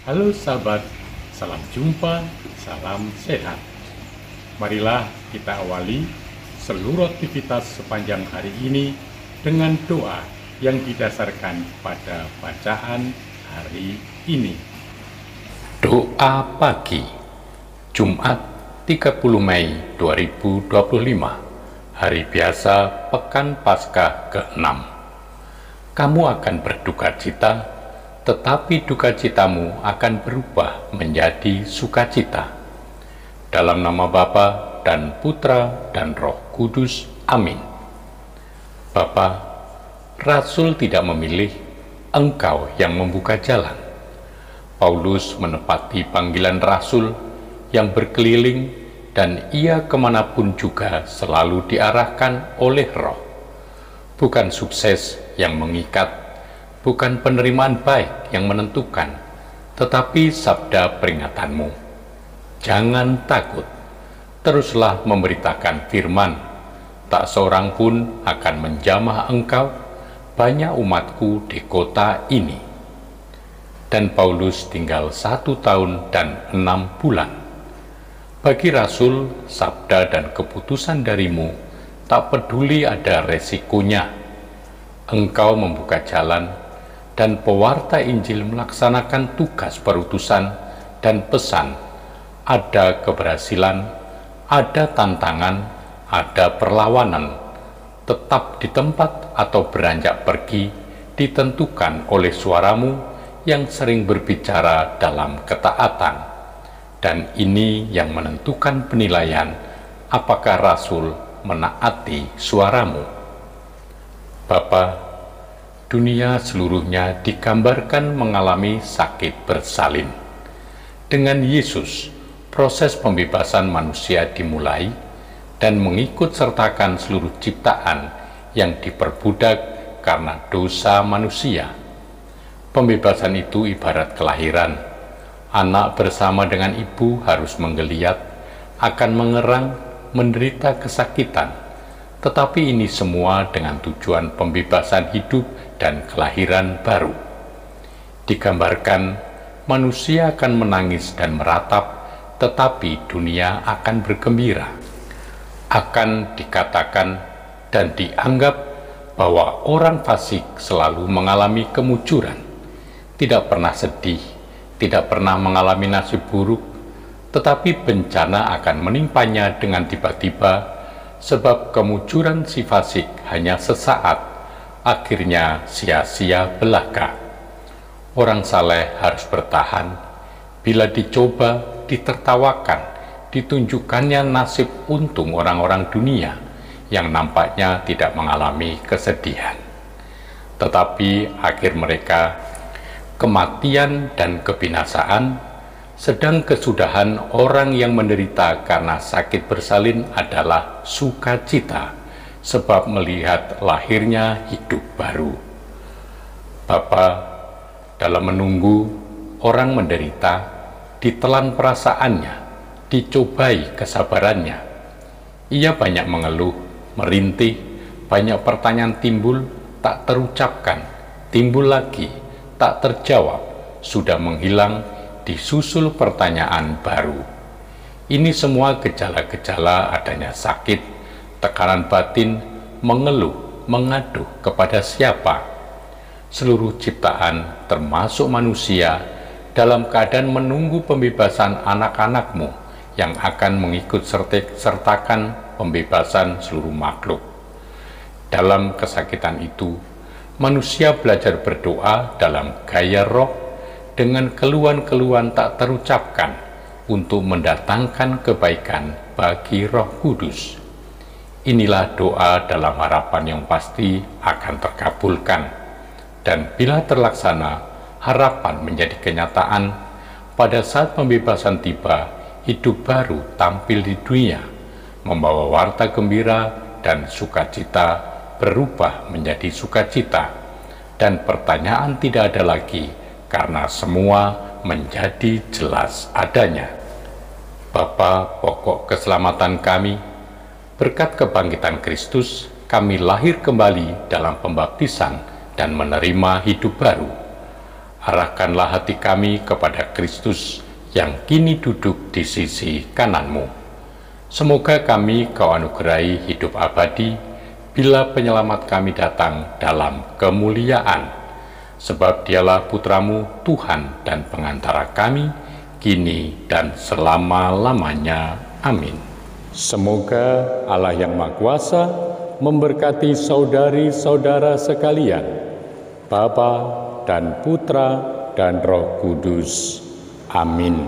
Halo sahabat, salam jumpa, salam sehat. Marilah kita awali seluruh aktivitas sepanjang hari ini dengan doa yang didasarkan pada bacaan hari ini. Doa pagi, Jumat 30 Mei 2025, hari biasa Pekan Paskah ke-6. Kamu akan berduka cita, tetapi duka citamu akan berubah menjadi sukacita. Dalam nama Bapa dan Putra dan Roh Kudus. Amin. Bapa, Rasul tidak memilih, Engkau yang membuka jalan. Paulus menepati panggilan Rasul yang berkeliling, dan ia kemanapun juga selalu diarahkan oleh Roh. Bukan sukses yang mengikat, bukan penerimaan baik yang menentukan, tetapi sabda peringatanmu. Jangan takut, teruslah memberitakan firman. Tak seorang pun akan menjamah engkau, banyak umatku di kota ini. Dan Paulus tinggal 1 tahun dan 6 bulan. Bagi Rasul, sabda dan keputusan darimu, tak peduli ada resikonya. Engkau membuka jalan, dan pewarta Injil melaksanakan tugas perutusan dan pesan. Ada keberhasilan, ada tantangan, ada perlawanan. Tetap di tempat atau beranjak pergi ditentukan oleh suaramu yang sering berbicara dalam ketaatan. Dan ini yang menentukan penilaian apakah Rasul menaati suaramu. Bapa, dunia seluruhnya digambarkan mengalami sakit bersalin. Dengan Yesus, proses pembebasan manusia dimulai dan mengikut sertakan seluruh ciptaan yang diperbudak karena dosa manusia. Pembebasan itu ibarat kelahiran. Anak bersama dengan ibu harus menggeliat, akan mengerang, menderita kesakitan. Tetapi ini semua dengan tujuan pembebasan hidup dan kelahiran baru. Digambarkan, manusia akan menangis dan meratap, tetapi dunia akan bergembira. Akan dikatakan dan dianggap bahwa orang fasik selalu mengalami kemujuran, tidak pernah sedih, tidak pernah mengalami nasib buruk, tetapi bencana akan menimpanya dengan tiba-tiba, sebab kemujuran si fasik hanya sesaat, akhirnya sia-sia belaka. Orang saleh harus bertahan, bila dicoba, ditertawakan, ditunjukkannya nasib untung orang-orang dunia yang nampaknya tidak mengalami kesedihan. Tetapi akhir mereka kematian dan kebinasaan, sedang kesudahan orang yang menderita karena sakit bersalin adalah sukacita, sebab melihat lahirnya hidup baru. Bapa, dalam menunggu orang menderita, ditelan perasaannya, dicobai kesabarannya. Ia banyak mengeluh, merintih, banyak pertanyaan timbul, tak terucapkan, timbul lagi, tak terjawab, sudah menghilang, disusul pertanyaan baru. Ini semua gejala-gejala adanya sakit, tekanan batin, mengeluh, mengaduh kepada siapa. Seluruh ciptaan, termasuk manusia, dalam keadaan menunggu pembebasan anak-anakmu yang akan mengikut sertakan pembebasan seluruh makhluk. Dalam kesakitan itu, manusia belajar berdoa dalam gaya roh dengan keluhan-keluhan tak terucapkan untuk mendatangkan kebaikan bagi Roh Kudus. Inilah doa dalam harapan yang pasti akan terkabulkan, dan bila terlaksana, harapan menjadi kenyataan. Pada saat pembebasan tiba, hidup baru tampil di dunia, membawa warta gembira dan sukacita berubah menjadi sukacita, dan pertanyaan tidak ada lagi karena semua menjadi jelas adanya. Bapa, pokok keselamatan kami, berkat kebangkitan Kristus, kami lahir kembali dalam pembaptisan dan menerima hidup baru. Arahkanlah hati kami kepada Kristus yang kini duduk di sisi kanan-Mu. Semoga kami Kau anugerahi hidup abadi bila penyelamat kami datang dalam kemuliaan. Sebab Dialah Putra-Mu, Tuhan dan pengantara kami, kini dan selama-lamanya. Amin. Semoga Allah yang Maha Kuasa memberkati saudari-saudara sekalian, Bapa dan Putra dan Roh Kudus. Amin.